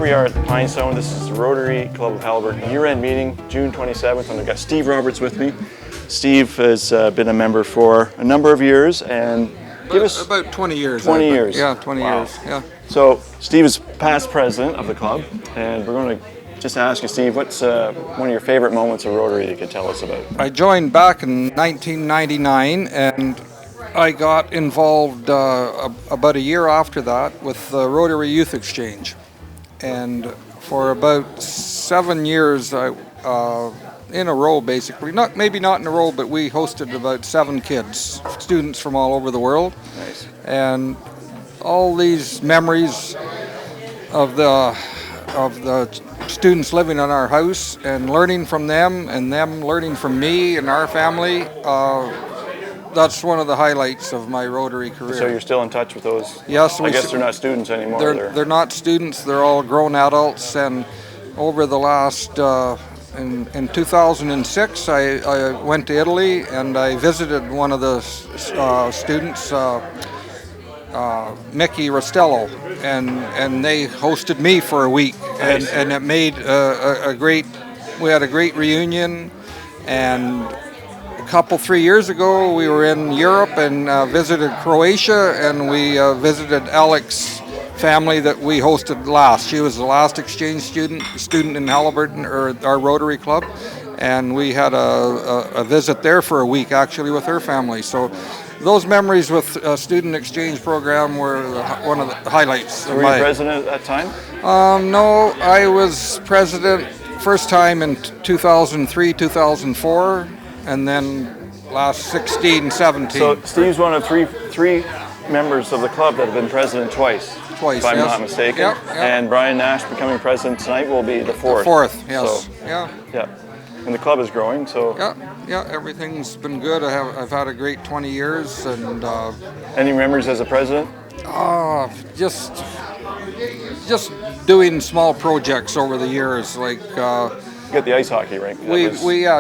we are at the Pine Stone. This is the Rotary Club of Haliburton year-end meeting, June 27th, and I've got Steve Roberts with me. Steve has been a member for a number of years, and give us... About 20 years. 20 years. Yeah, 20 wow. years, yeah. So, Steve is past president of the club, and we're going to just ask you, Steve, what's one of your favorite moments of Rotary you could tell us about? I joined back in 1999, and I got involved about a year after that with the Rotary Youth Exchange. And for about 7 years in a row, basically, maybe not in a row, but we hosted about 7 kids, students from all over the world. Nice. And all these memories of the students living in our house and learning from them and them learning from me and our family, that's one of the highlights of my Rotary career. So you're still in touch with those? Yes. I guess they're not students anymore. They're not students, they're all grown adults, and over the last, in 2006, I went to Italy and I visited one of the students, Mickey Rostello, and they hosted me for a week, nice. and it made we had a great reunion. And a couple, 3 years ago, we were in Europe and visited Croatia, and we visited Alex's family that we hosted last. She was the last exchange student in Haliburton, or our Rotary Club, and we had a visit there for a week, actually, with her family. So those memories with a student exchange program were one of the highlights. So were you president at that time? No, I was president first time in 2003, 2004, and then last 16, 17. So Steve's one of three members of the club that have been president twice. If I'm not mistaken. Yep. And Brian Nash becoming president tonight will be the fourth. The fourth, yes. So, yeah. And the club is growing, so... Yeah, everything's been good. I've had a great 20 years, and... Any memories as a president? Just doing small projects over the years, like... Get the ice hockey rink.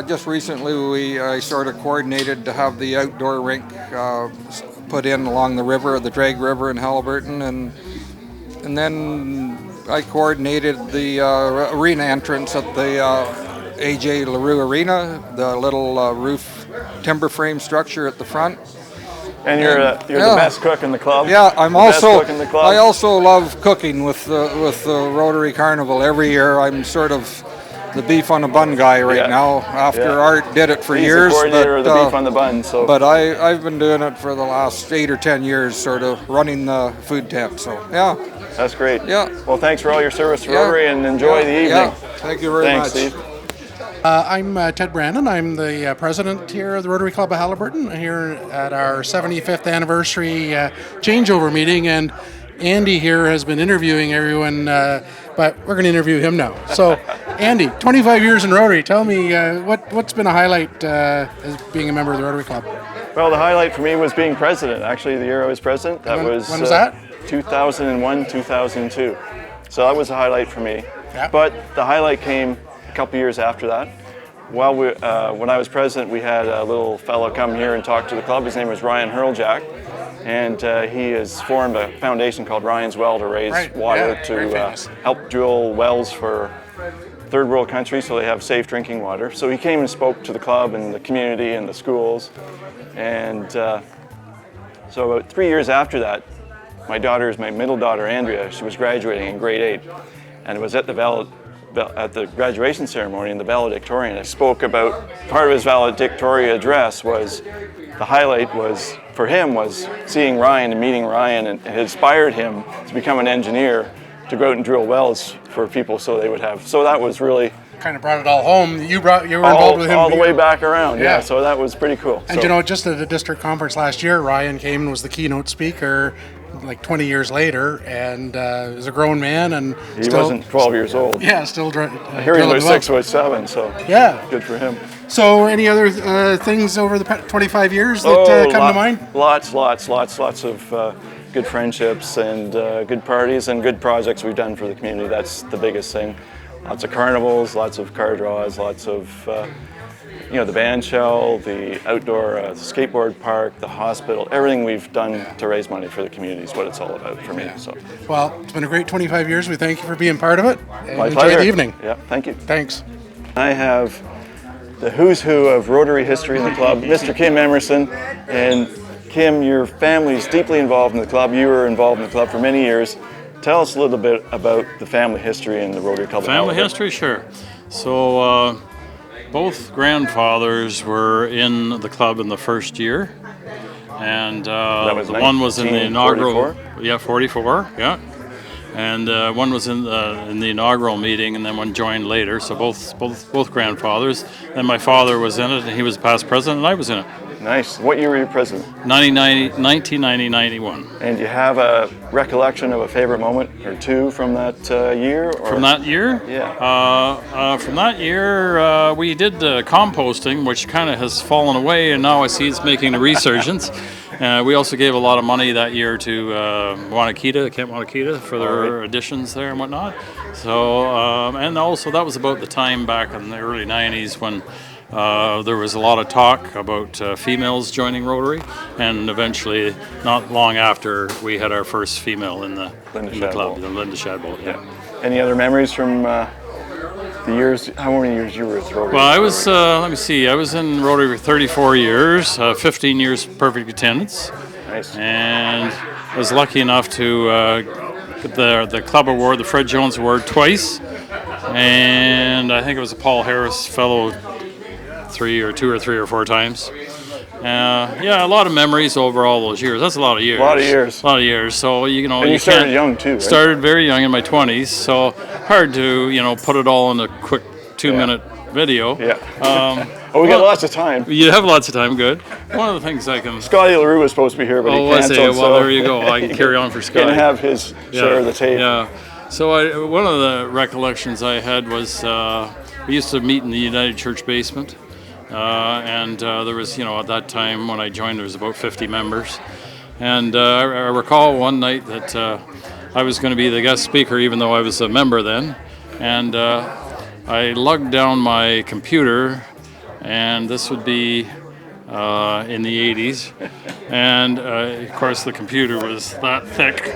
Just recently I sort of coordinated to have the outdoor rink put in along the river, the Drag River in Haliburton, and then I coordinated the arena entrance at the A.J. LaRue Arena, the little roof timber frame structure at the front. And you're the best cook in the club. Yeah, I also love cooking with the Rotary Carnival every year. I'm sort of the beef on a bun guy right now. After Art did it for years. He's the coordinator of the beef on the bun. So. But I've been doing it for the last 8 or 10 years, sort of running the food tent. So yeah. That's great. Yeah. Well, thanks for all your service to Rotary, and enjoy the evening. Yeah. Thank you very much. Thanks, Steve. I'm Ted Brandon. I'm the president here of the Rotary Club of Haliburton, here at our 75th anniversary changeover meeting, and Andy here has been interviewing everyone, but we're going to interview him now. So, Andy, 25 years in Rotary. Tell me, what's been a highlight as being a member of the Rotary Club? Well, the highlight for me was being president. Actually, the year I was president, when was that? 2001, 2002. So that was a highlight for me. Yeah. But the highlight came a couple years after that. While when I was president, we had a little fellow come here and talk to the club. His name was Ryan Hurljack, and he has formed a foundation called Ryan's Well to raise water to help drill wells for third world countries so they have safe drinking water. So he came and spoke to the club and the community and the schools. And so about 3 years after that, my middle daughter, Andrea, she was graduating in grade 8. And it was at the graduation ceremony in the valedictorian. I spoke about, part of his valedictorian address was, the highlight was, for him, was seeing Ryan and meeting Ryan, and it inspired him to become an engineer, to go out and drill wells for people so they would have. So that was really... Kind of brought it all home. You were involved with him. All the way back around, yeah. So that was pretty cool. And just at the district conference last year, Ryan came and was the keynote speaker, like 20 years later, and is a grown man, and he wasn't 12 years old. Yeah, still. I hear he was 6'7", so yeah, good for him. So, any other things over the 25 years that come to mind? Lots of good friendships and good parties and good projects we've done for the community. That's the biggest thing. Lots of carnivals, lots of car draws, lots of the band shell, the outdoor skateboard park, the hospital, everything we've done to raise money for the community is what it's all about for me. So, Well, it's been a great 25 years. We thank you for being part of it. And my enjoy pleasure. the evening. Yeah, thank you. Thanks. I have the who's who of Rotary history in the club, Mr. Kim Emerson. And Kim, your family is deeply involved in the club. You were involved in the club for many years. Tell us a little bit about the family history in the Rotary Club. Family history, sure. So both grandfathers were in the club in the first year, and the one was in the inaugural. 44, yeah. And one was in the inaugural meeting, and then one joined later. So both grandfathers. And my father was in it, and he was past president, and I was in it. Nice. What year were you president? 1990-91. And do you have a recollection of a favorite moment or two from that year? Or? From that year? Yeah. From that year, we did composting, which kind of has fallen away, and now I see it's making a resurgence. We also gave a lot of money that year to Camp Wanakita, for their additions there and whatnot. So, and also that was about the time back in the early 90s when there was a lot of talk about females joining Rotary, and eventually, not long after, we had our first female in the club, the Linda Shadbolt. Yeah. Any other memories from the years? How many years you were with Rotary? Well, I was. Let me see. I was in Rotary for 34 years, 15 years perfect attendance. Nice. And I was lucky enough to get the club award, the Fred Jones Award, twice, and I think it was a Paul Harris Fellow two or three or four times. Yeah, a lot of memories over all those years. That's a lot of years. A lot of years. So And you started young too, right? Started very young in my 20s, so hard to put it all in a quick 2-minute video. Yeah. We got lots of time. You have lots of time. Good. One of the things I can. Scotty LaRue was supposed to be here, but he canceled. Well, there you go. I can carry on for Scotty. Can have his share of the tape. Yeah. So one of the recollections I had was we used to meet in the United Church basement. And there was, at that time when I joined, there was about 50 members. And I recall one night that I was going to be the guest speaker, even though I was a member then. And I lugged down my computer, and this would be in the 80s. And of course, the computer was that thick.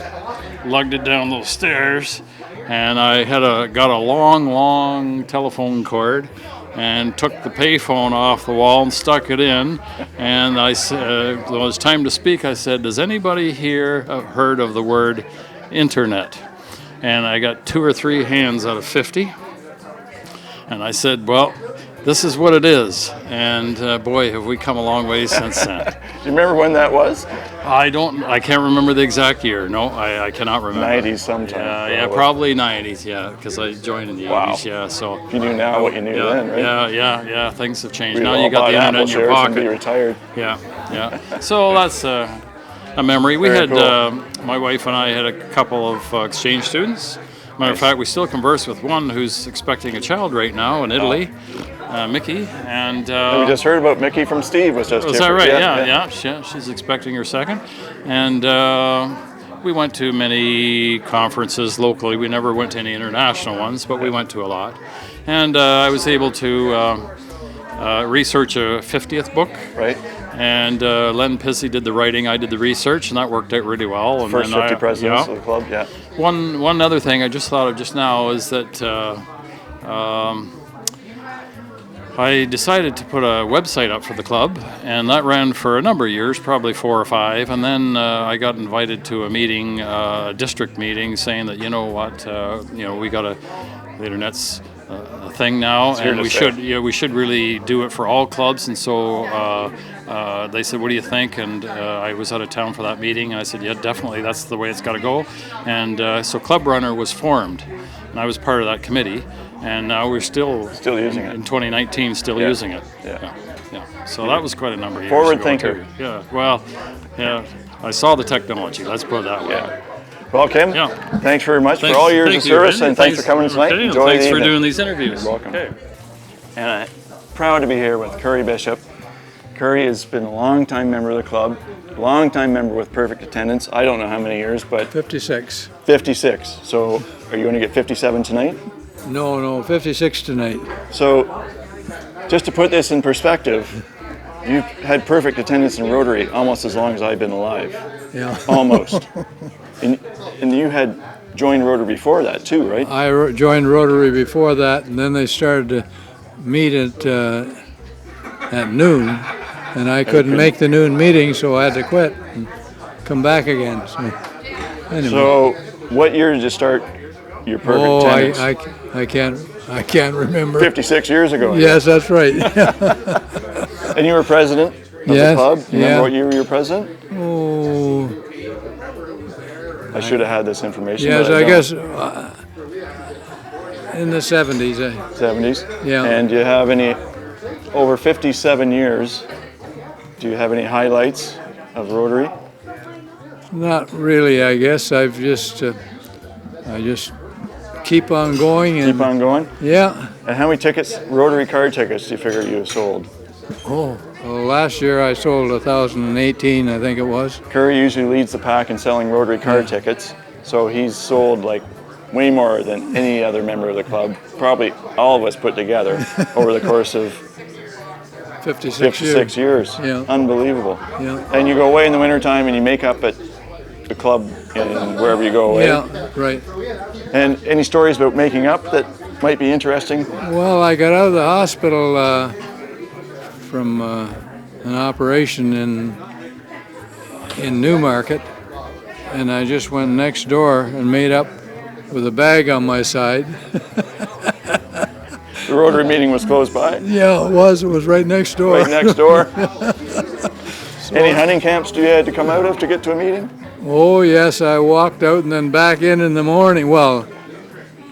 Lugged it down those stairs, and I got a long telephone cord, and took the payphone off the wall and stuck it in. And I said, when it was time to speak, I said, "Does anybody here have heard of the word internet?" And I got 2 or 3 hands out of 50. And I said, "Well, this is what it is." And boy, have we come a long way since then. Do you remember when that was? I can't remember the exact year. No, I cannot remember. 90s sometime. Yeah, probably 90s. Yeah, because I joined in the 80s. Yeah, so. If you knew now what you knew then, right? Yeah. Things have changed. We've Now all you got bought the internet Apple in your shares pocket. and be retired. Yeah. So that's a memory. We Very had cool. My wife and I had a couple of exchange students. Matter of fact, we still converse with one who's expecting a child right now in Italy. Mickey, and we just heard about Mickey from Steve. Was that right? Yeah. She's expecting her second, and we went to many conferences locally. We never went to any international ones, but we went to a lot. And I was able to research a 50th book. Right. And Len Pizzi did the writing, I did the research, and that worked out really well. And First 50 presidents of the club, yeah. One other thing I just thought of just now is that I decided to put a website up for the club, and that ran for a number of years, probably 4 or 5. And then I got invited to a meeting, a district meeting, saying that we got the internet's a thing now, and we should really do it for all clubs. And so they said, "What do you think?" And I was out of town for that meeting, and I said, "Yeah, definitely, that's the way it's got to go." And so Club Runner was formed, and I was part of that committee. And now we're still using it in 2019, using it. Yeah. So that was quite a number of years Forward ago, thinker. too. Yeah. Well, yeah. I saw the technology. Let's put it that way. Yeah. Well, Kim, Yeah. thanks very much for all years of service, and thanks for coming tonight. Okay, Enjoy thanks the for evening. doing these interviews. You're welcome. Okay. And I'm proud to be here with Curry Bishop. Curry has been a long-time member of the club, long-time member with perfect attendance. I don't know how many years, but 56. 56. So are you going to get 57 tonight? No, 56 tonight. So Just to put this in perspective, you've had perfect attendance in Rotary almost as long as I've been alive. Yeah. Almost. And you had joined Rotary before that too, right? I joined Rotary before that, and then they started to meet at noon, and I couldn't make the noon meeting, so I had to quit and come back again. So, anyway. So, what year did you start your perfect attendance? I can't remember. 56 years ago. Yes, that's right. And you were president of the club? You remember what year you were president? Oh. I should have had this information. Yes, but I don't. guess in the 70s. 70s? Yeah. And do you have any, over 57 years, do you have any highlights of Rotary? Not really, I guess. I just keep on going. And, Keep on going? Yeah. And how many tickets, Rotary card tickets, do you figure you have sold? Oh, well, last year I sold 1,018, I think it was. Curry usually leads the pack in selling Rotary card tickets, so he's sold like way more than any other member of the club, probably all of us put together over the course of 56 years. Yeah. Unbelievable. Yeah. And you go away in the wintertime and you make up at the club and wherever you go away. Yeah, right. And any stories about making up that might be interesting? Well, I got out of the hospital from an operation in Newmarket, and I just went next door and made up with a bag on my side. The Rotary meeting was close by? Yeah, it was. It was right next door. Right next door? Any hunting camps you had to come out of to get to a meeting? Oh, yes, I walked out and then back in the morning. Well,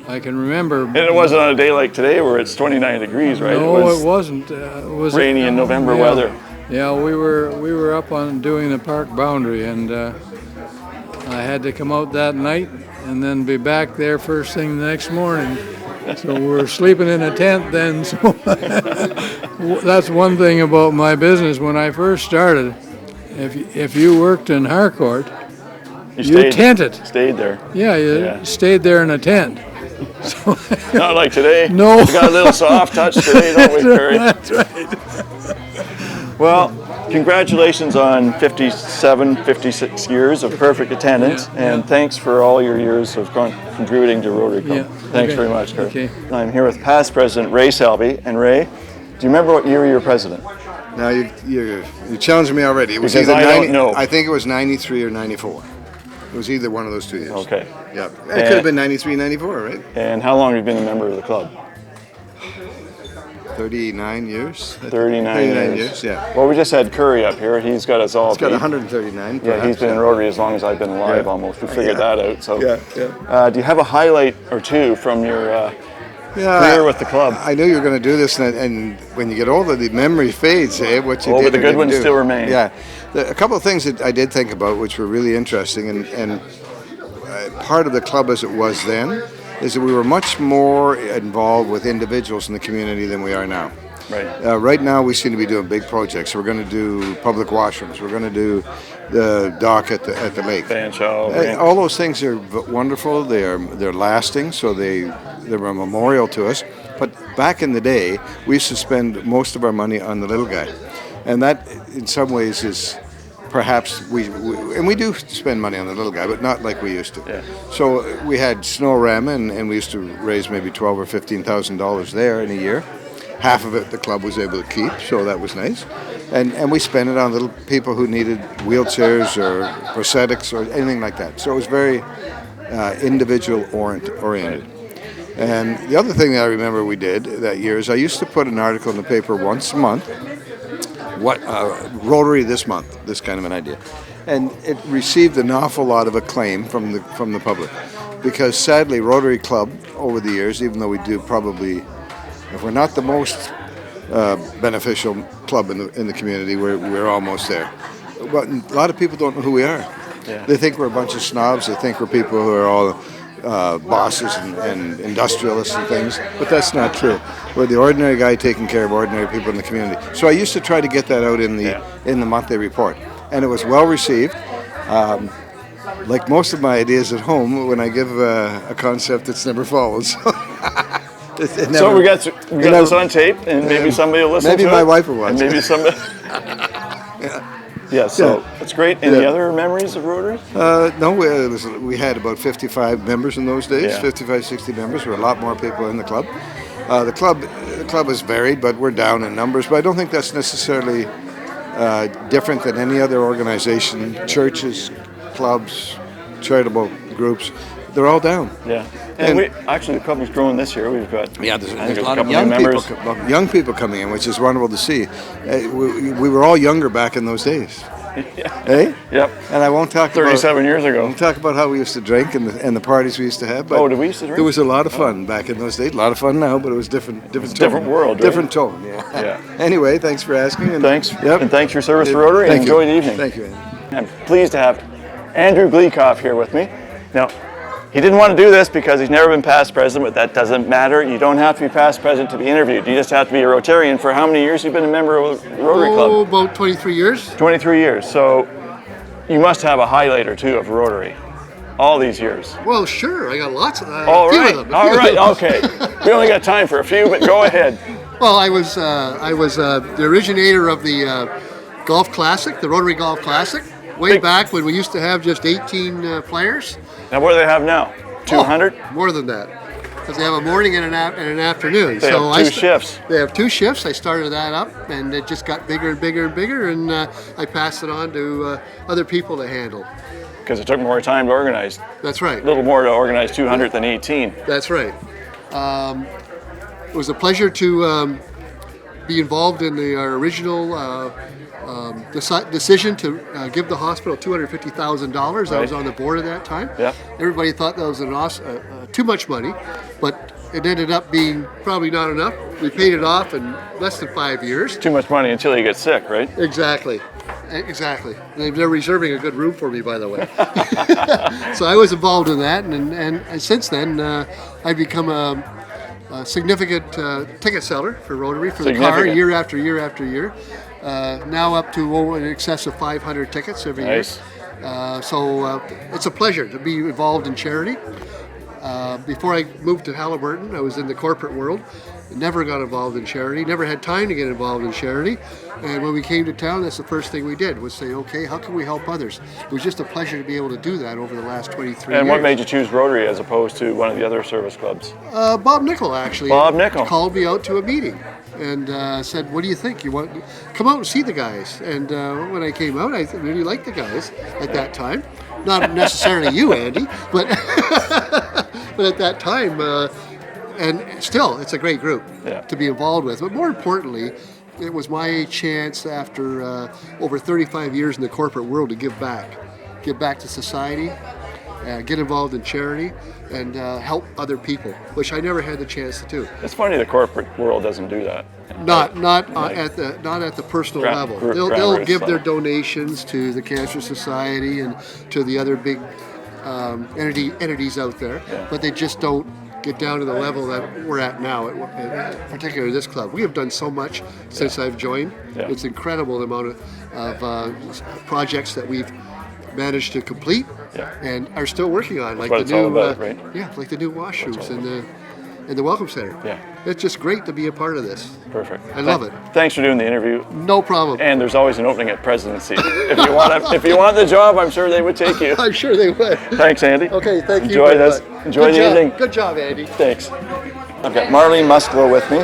I can remember. And it wasn't on a day like today where it's 29 degrees, right? No, it wasn't. It was rainy in November weather. Yeah, we were up on doing the park boundary, and I had to come out that night and then be back there first thing the next morning. So we were sleeping in a tent then. So that's one thing about my business. When I first started, if you worked in Harcourt, you tented. Stayed there. Yeah, you stayed there in a tent. So not like today. No. We got a little soft touch today, don't we, Curry? That's right. Well, congratulations on 56 years of perfect attendance, and thanks for all your years of contributing to Rotary Club. Yeah. Thanks very much, Curry. Okay. I'm here with past president Ray Selby. And Ray, do you remember what year you were president? Now you challenged me already. It was Because either I don't know. I think it was 93 or 94. It was either one of those 2 years. Okay. Yeah. It could have been 93, 94, right? And how long have you been a member of the club? 39 years. 39 years, yeah. Well, we just had Curry up here. He's got us all It's got beat. 139. Yeah, perhaps. he's been in Rotary as long as I've been alive, Yeah. almost. We figured that out. So, Yeah. do you have a highlight or two from your career with the club? I knew you were going to do this, and when you get older, the memory fades, eh? What you did But the or good didn't ones do. still remain. Yeah. A couple of things that I did think about, which were really interesting, and part of the club as it was then, is that we were much more involved with individuals in the community than we are now. Right. Right now, we seem to be doing big projects. We're going to do public washrooms. We're going to do the dock at the lake. Fan show. All those things are wonderful. They're lasting, so they're a memorial to us. But back in the day, we used to spend most of our money on the little guy, and that, in some ways, is perhaps we do spend money on the little guy, but not like we used to. Yeah. So we had Snow-Rama, and we used to raise maybe $12,000 or $15,000 there in a year. Half of it the club was able to keep, so that was nice. And we spent it on little people who needed wheelchairs or prosthetics or anything like that. So it was very individual oriented. And the other thing that I remember we did that year is I used to put an article in the paper once a month, Rotary this month, this kind of an idea. And it received an awful lot of acclaim from the public. Because sadly, Rotary Club, over the years, even though we do probably, if we're not the most beneficial club in the community, we're almost there. But a lot of people don't know who we are. Yeah. They think we're a bunch of snobs. They think we're people who are all bosses and industrialists and things. But that's not true. We're the ordinary guy taking care of ordinary people in the community. So I used to try to get that out in the monthly report, and it was well received. Like most of my ideas at home, when I give a concept, it's never followed. It never, So we got this on tape, and maybe somebody will listen to it. Maybe my wife will watch and maybe it. somebody. Yeah, so that's great. Any other memories of Rotary? No, we had about 55 members in those days, Yeah. 55, 60 members. There were a lot more people in the club. The club is varied, but we're down in numbers. But I don't think that's necessarily different than any other organization. Churches, clubs, charitable groups, they're all down. Yeah. And we actually, the club is growing this year. We've got There's I think a there's lot of couple young new people, members. young people coming in, which is wonderful to see. We were all younger back in those days. Eh? Yep. And I won't talk 37 years I ago. won't talk about how we used to drink and the parties we used to have. But Oh, did we used to drink? There was a lot of fun back in those days. A lot of fun now, but it was different tone. different world, right? Different tone, yeah. Yeah. Anyway, thanks for asking. And Thanks. Yep. And thanks for your service to Rotary, and Thank you. enjoy the evening. Thank you, Andy. I'm pleased to have Andrew Gleekoff here with me. Now, he didn't want to do this because he's never been past president, but that doesn't matter. You don't have to be past president to be interviewed. You just have to be a Rotarian. For how many years you've been a member of the Rotary Club? About 23 years. 23 years. So you must have a highlight or two of Rotary all these years. Well, sure. I got lots of All a few right. of them. All right. Okay. We only got time for a few, but go ahead. Well, I was the originator of the Golf Classic, the Rotary Golf Classic, way back when we used to have just 18 players. Now, what do they have now? 200? Oh, more than that, because they have a morning and an afternoon. They have two shifts. They have two shifts. I started that up, and it just got bigger and bigger and bigger, and I passed it on to other people to handle. Because it took more time to organize. That's right. A little more to organize 200 than 18. That's right. It was a pleasure to be involved in our original decision to give the hospital $250,000. I was on the board at that time. Yeah. Everybody thought that was too much money, but it ended up being probably not enough. We paid it off in less than 5 years. Too much money until you get sick, right? Exactly. They're reserving a good room for me, by the way. So I was involved in that, and since then I've become a significant ticket seller for Rotary for the car year after year after year. Now up to in excess of 500 tickets every year. So it's a pleasure to be involved in charity. Before I moved to Halliburton, I was in the corporate world. Never got involved in charity, never had time to get involved in charity. And when we came to town, that's the first thing we did, was say, okay, how can we help others? It was just a pleasure to be able to do that over the last 23 years. And what made you choose Rotary as opposed to one of the other service clubs? Bob Nickel, actually. Bob Nickel called me out to a meeting and said, what do you think? You want come out and see the guys? And when I came out, I really liked the guys at that time. Not necessarily you, Andy, but but at that time, and still, it's a great group to be involved with. But more importantly, it was my chance after over 35 years in the corporate world to give back to society, get involved in charity, and help other people, which I never had the chance to do. It's funny the corporate world doesn't do that. Not at the personal level. They'll give their donations to the Cancer Society and to the other big entities out there, but they just don't get down to the level that we're at now, particularly this club. We have done so much since I've joined. It's incredible the amount of projects that we've managed to complete and are still working on, like That's the new, about, right? like the new washrooms and the Welcome Center. Yeah. It's just great to be a part of this. Perfect. I love it. Thanks for doing the interview. No problem. And there's always an opening at presidency. If you want the job, I'm sure they would take you. I'm sure they would. Thanks, Andy. Okay, thank you. Enjoy this. Enjoy the evening. Good job, Andy. Thanks. I've got Marlene Musclo with me.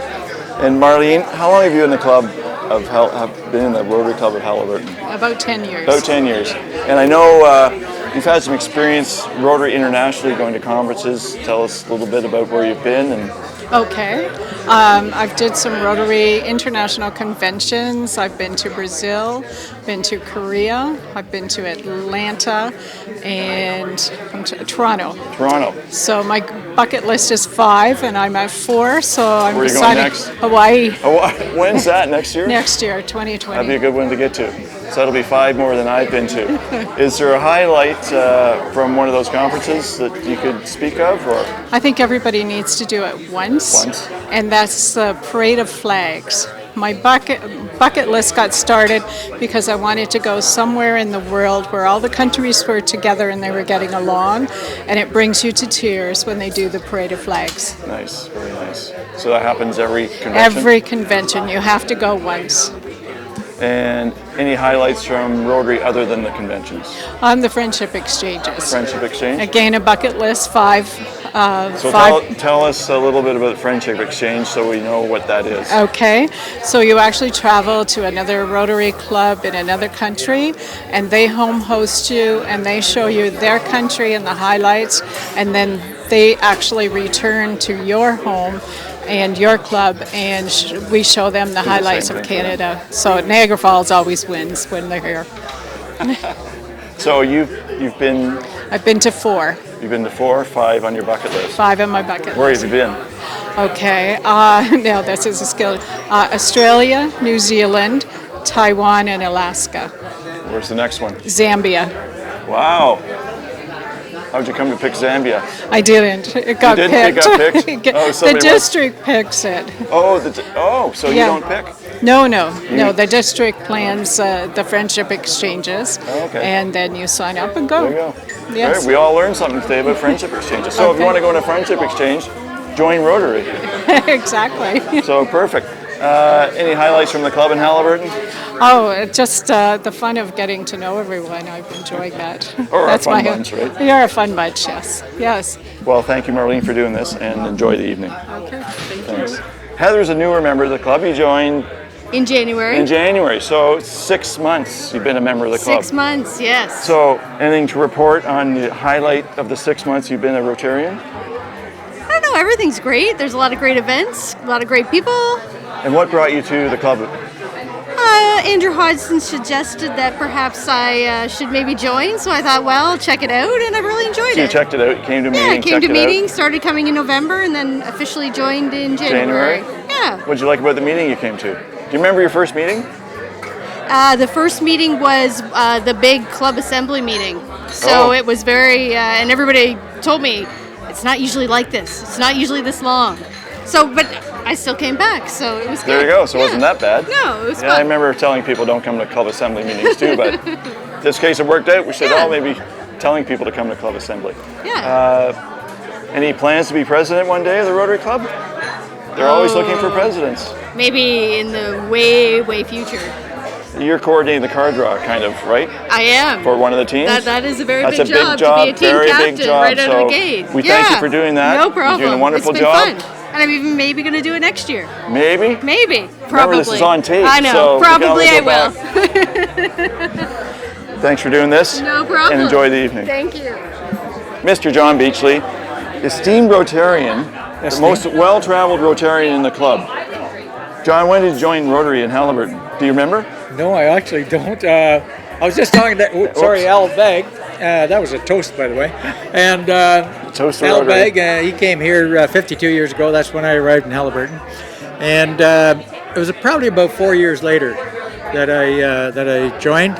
And Marlene, how long have you in the club have been in the Rotary Club of Halliburton? About 10 years. About 10 years. And I know you've had some experience Rotary internationally, going to conferences. Tell us a little bit about where you've been. And Okay. I've did some Rotary international conventions. I've been to Brazil, been to Korea, I've been to Atlanta, and Toronto. Toronto. So my bucket list is 5, and I'm at 4. So I'm Where are you going deciding next? Hawaii. When's that? Next year? Next year, 2020. That'd be a good one to get to. So that'll be 5 more than I've been to. Is there a highlight from one of those conferences that you could speak of? Or? I think everybody needs to do it once. And that's the Parade of Flags. My bucket bucket list got started because I wanted to go somewhere in the world where all the countries were together and they were getting along, and it brings you to tears when they do the parade of flags. Nice, very nice. So that happens every convention? Every convention. You have to go once. And any highlights from Rotary other than the conventions? On the friendship exchanges. Friendship exchange? Again, a bucket list, five. Tell us a little bit about friendship exchange so we know what that is. Okay, so you actually travel to another Rotary club in another country, and they home host you, and they show you their country and the highlights, and then they actually return to your home and your club, and we show them the highlights of Canada. So Niagara Falls always wins when they're here. So you've been... I've been to 4. You've been to 4, 5 on your bucket list? 5 on my bucket list. Where have you been? Okay, now this is a skill. Australia, New Zealand, Taiwan, and Alaska. Where's the next one? Zambia. Wow. How'd you come to pick Zambia? I didn't. It got you picked. It got picked? The district picks it. So you don't pick? No. The district plans the friendship exchanges, and then you sign up and go. There you go. Yes. Right, we all learned something today about friendship exchanges. So if you want to go on a friendship exchange, join Rotary. Exactly. So perfect. Any highlights from the club in Haliburton? Oh, just the fun of getting to know everyone. I've enjoyed that. Or a fun bunch, right? We are a fun bunch, yes. Yes. Well, thank you, Marlene, for doing this, and enjoy the evening. Okay, Thanks. Heather's a newer member of the club. You joined in January. In January, so 6 months you've been a member of the club. 6 months, yes. So, anything to report on the highlight of the 6 months you've been a Rotarian? I don't know, everything's great. There's a lot of great events, a lot of great people. And what brought you to the club? Andrew Hodgson suggested that perhaps I should maybe join, so I thought, well, I'll check it out, and I really enjoyed it. So you checked it out, you came to meeting, Yeah, I came to meeting, started coming in November, and then officially joined in January. Yeah. What did you like about the meeting you came to? Do you remember your first meeting? The first meeting was the big club assembly meeting. So it was very, and everybody told me, it's not usually like this. It's not usually this long. So, but I still came back, so it was good. There you go, so it wasn't that bad. No, it was fun. I remember telling people don't come to club assembly meetings too, but in this case it worked out. We said, maybe telling people to come to club assembly. Yeah. Any plans to be president one day of the Rotary Club? They're always looking for presidents. Maybe in the way, way future. You're coordinating the card draw, kind of, right? I am. For one of the teams? That is a very That's big job to be a team captain right out of the gate. We thank you for doing that. No problem. You're doing a wonderful it's been job. Fun. And I'm even maybe going to do it next year. Maybe? Maybe. Probably. Remember, this is on tape. I know. So probably I will. Thanks for doing this. No problem. And enjoy the evening. Thank you. Mr. John Beachley, esteemed Rotarian, the most well-traveled Rotarian in the club. John, when did you join Rotary in Haliburton? Do you remember? No, I actually don't. I was just talking to, Al Begg. That was a toast, by the way. And toast Al Begg, he came here 52 years ago. That's when I arrived in Haliburton. And it was probably about 4 years later that I joined.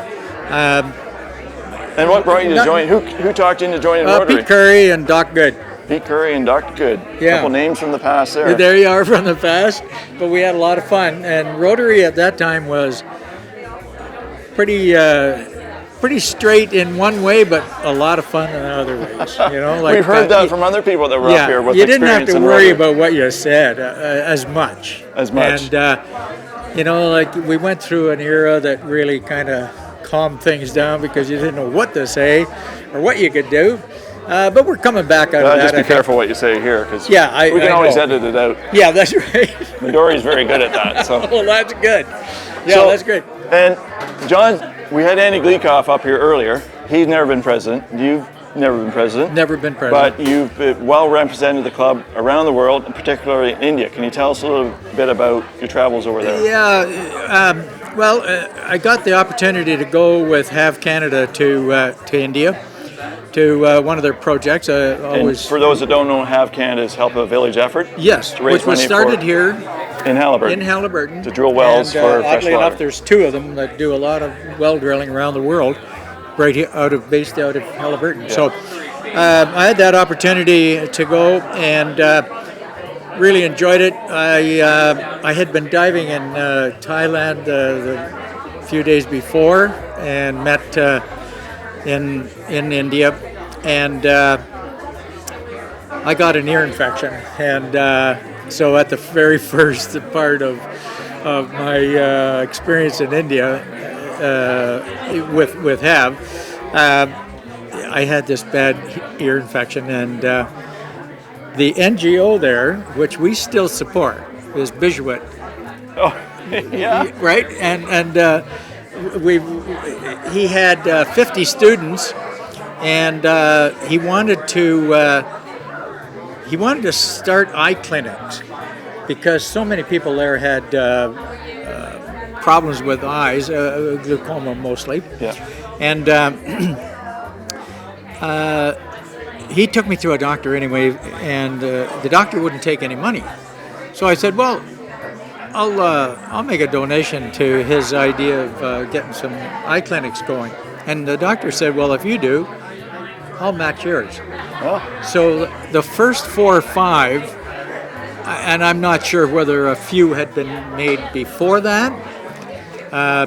And what brought you to join? Who talked you into joining Rotary? Pete Curry and Doc Good. Pete Curry and Dr. Good. Yeah. A couple names from the past there. There you are from the past. But we had a lot of fun. And Rotary at that time was pretty straight in one way, but a lot of fun in other ways. Like we've heard that from other people that were up here with you didn't have to worry about what you said as much. And like we went through an era that really kind of calmed things down because you didn't know what to say or what you could do. But we're coming back out of that. Just be careful what you say here, because we can I always edit it out. Yeah, that's right. Midori's very good at that. So. Well, that's good. Yeah, that's great. And John, we had Andy Gleekoff up here earlier. He's never been president. You've never been president. Never been president. But you've well represented the club around the world, and particularly in India. Can you tell us a little bit about your travels over there? Yeah. I got the opportunity to go with Have Canada to India, to one of their projects. And for those that don't know, Have Canada's Help a Village effort. Yes, which was started here in Haliburton. In Haliburton. To drill wells for fresh oddly water. enough, there's 2 of them that do a lot of well drilling around the world, based out of Haliburton. Yeah. So I had that opportunity to go, and really enjoyed it. I had been diving in Thailand a few days before and met in India, and I got an ear infection, and so at the very first part of my experience in India with HAV, I had this bad ear infection, and the NGO there, which we still support, is YearEnd. Oh, yeah. Right, and he had 50 students, and he wanted to start eye clinics because so many people there had problems with eyes, glaucoma mostly. Yeah. And he took me to a doctor anyway, and the doctor wouldn't take any money. So I said, well, I'll make a donation to his idea of getting some eye clinics going. And the doctor said, well, if you do, I'll match yours. Oh. So the first 4 or 5, and I'm not sure whether a few had been made before that,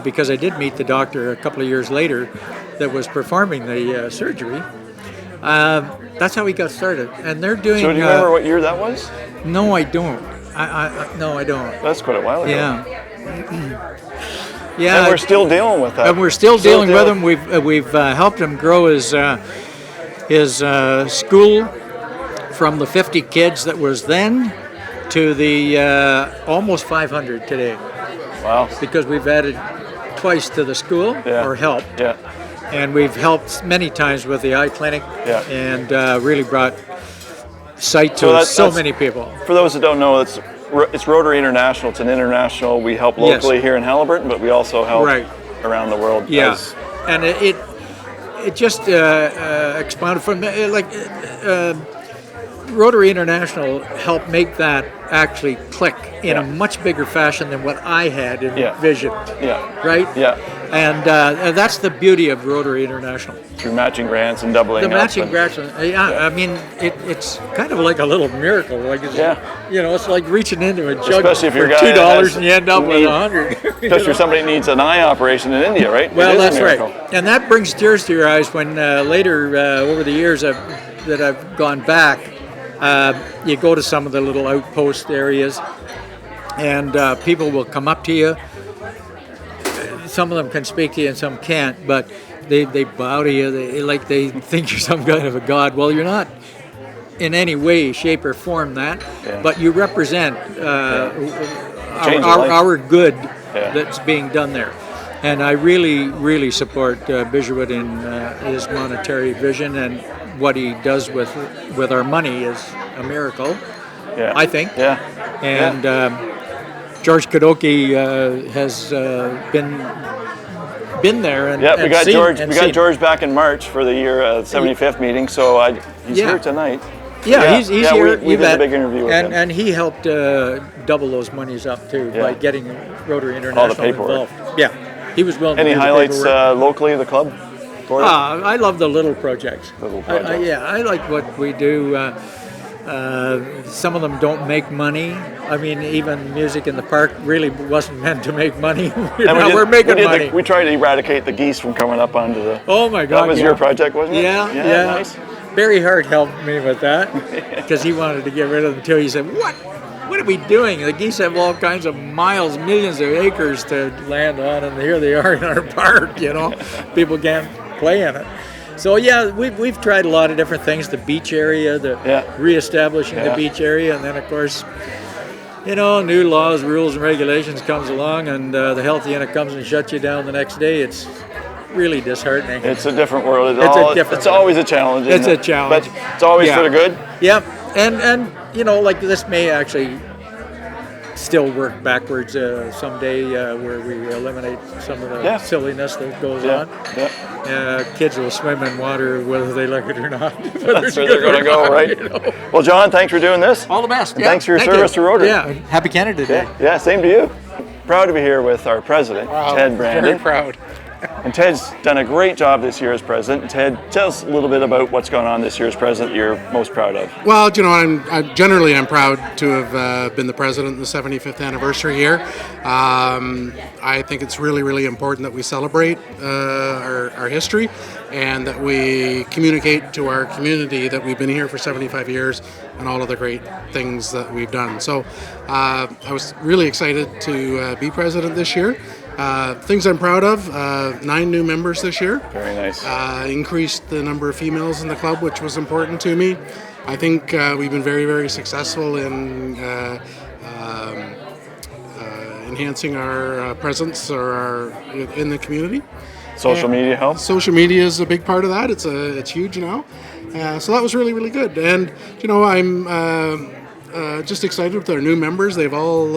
because I did meet the doctor a couple of years later that was performing the surgery. That's how we got started. And they're doing... So do you remember what year that was? No, I don't. No, I don't. That's quite a while ago. Yeah. Yeah. And we're still dealing with that. And we're still dealing with him. We've helped him grow his school from the 50 kids that was then to the almost 500 today. Wow. Because we've added twice to the school, or helped. Yeah. And we've helped many times with the eye clinic, and really brought sight to so many people. For those that don't know, it's Rotary International. It's an international. We help locally here in Halliburton, but we also help around the world. Yeah, and it just expounded from Rotary International helped make that actually click in a much bigger fashion than what I had envisioned. Yeah. Right? Yeah. And that's the beauty of Rotary International. Through matching grants and doubling the up. Matching grants, I mean, it's kind of like a little miracle. Like it's, you know, it's like reaching into a jug Especially if for you're $2 and you end up with 100. Especially if somebody needs an eye operation in India, right? Well, that's right. And that brings tears to your eyes when later, over the years that I've gone back, you go to some of the little outpost areas, and people will come up to you. Some of them can speak to you and some can't, but they bow to you. They think you're some kind of a god. Well, you're not in any way, shape, or form that, but you represent our good that's being done there. And I really, really support YearEnd in his monetary vision, and what he does with our money is a miracle, I think. Yeah. And George Kadoki has been there and we got seen, George. and We got seen. George back in March for the year 75th meeting, so he's here tonight. Yeah, he's here. We did a big interview with him, and he helped double those monies up too by getting Rotary International all the paperwork involved. Yeah, he was willing. Any to do highlights the paperwork. locally of the club? I love the little projects. I like what we do. Some of them don't make money. I mean, even music in the park really wasn't meant to make money. We're making money. We tried to eradicate the geese from coming up onto the... Oh my God! That was your project, wasn't it? Yeah. Nice. Barry Hart helped me with that because he wanted to get rid of them too. He said, "What are we doing? The geese have all kinds of miles, millions of acres to land on, and here they are in our park. You know, people can't play in it." So we've tried a lot of different things. The beach area, reestablishing the beach area, and then of course, you know, new laws, rules, and regulations comes along, and the health unit comes and shuts you down the next day. It's really disheartening. It's a different world. It's always a challenge. It's a challenge. But it's always for the good. Yep. And you know, like this may actually still work backwards someday, where we eliminate some of the silliness that goes on. Kids will swim in water whether they like it or not. That's where they're going to go, right? You know? Well, John, thanks for doing this. All the best. And thanks for your service to Rotary. Yeah. Happy Canada Day. Yeah, same to you. Proud to be here with our president, Ted Brandon. Very proud. And Ted's done a great job this year as president. Ted, tell us a little bit about what's going on this year as president that you're most proud of. Well, I'm proud to have been the president in the 75th anniversary year. I think it's really, really important that we celebrate our history and that we communicate to our community that we've been here for 75 years and all of the great things that we've done. So I was really excited to be president this year. Things I'm proud of, 9 new members this year. Very nice. Increased the number of females in the club, which was important to me. I think we've been very, very successful in enhancing our presence in the community. Social media helps? Social media is a big part of that. It's huge now. So that was really, really good. And, I'm just excited with our new members. They've all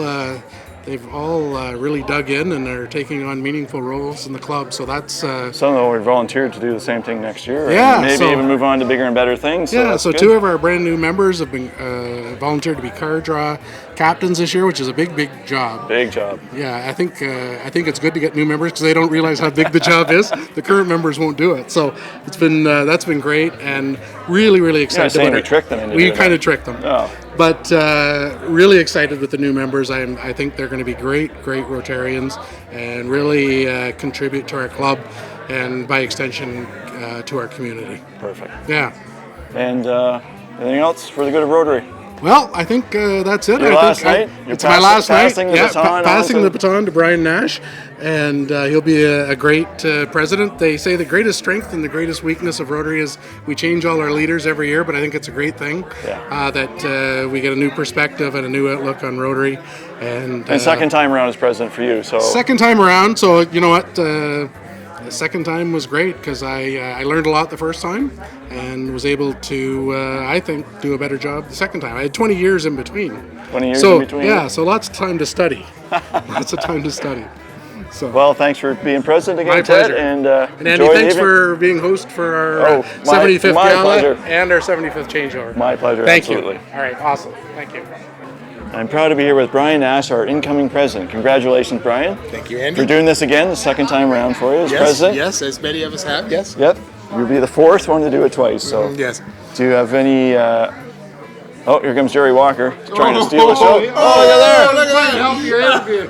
really dug in and are taking on meaningful roles in the club. So that's some of them we volunteered to do the same thing next year. Yeah, and maybe even move on to bigger and better things. So 2 of our brand new members have been volunteered to be car draw captains this year, which is a big job. Big job. Yeah, I think it's good to get new members because they don't realize how big the job is. The current members won't do it. So it's been that's been great and really, really excited about it. We tricked them into We doing kind of that. tricked them. Oh. But really excited with the new members. I think they're going to be great Rotarians and really contribute to our club and by extension to our community. Perfect. Yeah. And anything else for the good of Rotary? Well, I think that's it. Your last night? It's my last night. Passing the baton passing on the baton to Brian Nash, and he'll be a great president. They say the greatest strength and the greatest weakness of Rotary is we change all our leaders every year, but I think it's a great thing that we get a new perspective and a new outlook on Rotary. And second time around as president for you. So second time around. So you know what? The second time was great because I learned a lot the first time and was able to, I think, do a better job the second time. I had 20 years in between. 20 years in between? Yeah, so lots of time to study. Lots of time to study. So, well, thanks for being president again, my pleasure. Ted. And Andy, thanks for being host for our 75th Gala pleasure. and our 75th changeover. My pleasure, absolutely. Thank you. All right, awesome. Thank you. I'm proud to be here with Brian Nash, our incoming president. Congratulations, Brian. Thank you, Andy. For doing this again, the second time around for you as president. Yes, as many of us have, yes. Yep. You'll be the 4th one to do it twice. So, yes. Do you have any... Oh, here comes Jerry Walker trying to steal the show. Look at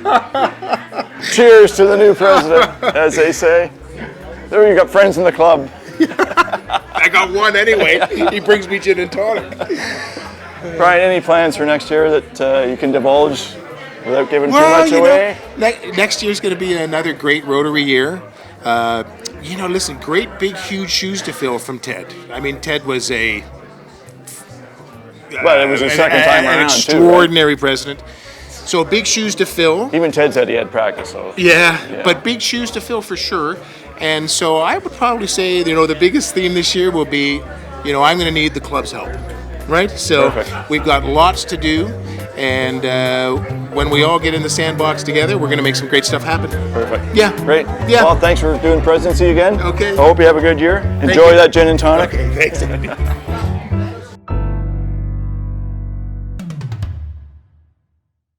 that. Cheers to the new president, as they say. There you got friends in the club. I got one anyway. He brings me gin and tonic. Brian, any plans for next year that you can divulge without giving too much away? Next year's going to be another great Rotary year. Listen, great big huge shoes to fill from Ted. I mean, Ted was it was his second time around, an extraordinary president. So big shoes to fill. Even Ted said he had practice, so. Yeah, but big shoes to fill for sure. And so I would probably say, the biggest theme this year will be, I'm going to need the club's help. Right? So we've got lots to do, and when we all get in the sandbox together, we're going to make some great stuff happen. Perfect. Yeah. Great. Yeah. Well, thanks for doing presidency again. Okay. I hope you have a good year. Enjoy that gin and tonic. Okay, thanks.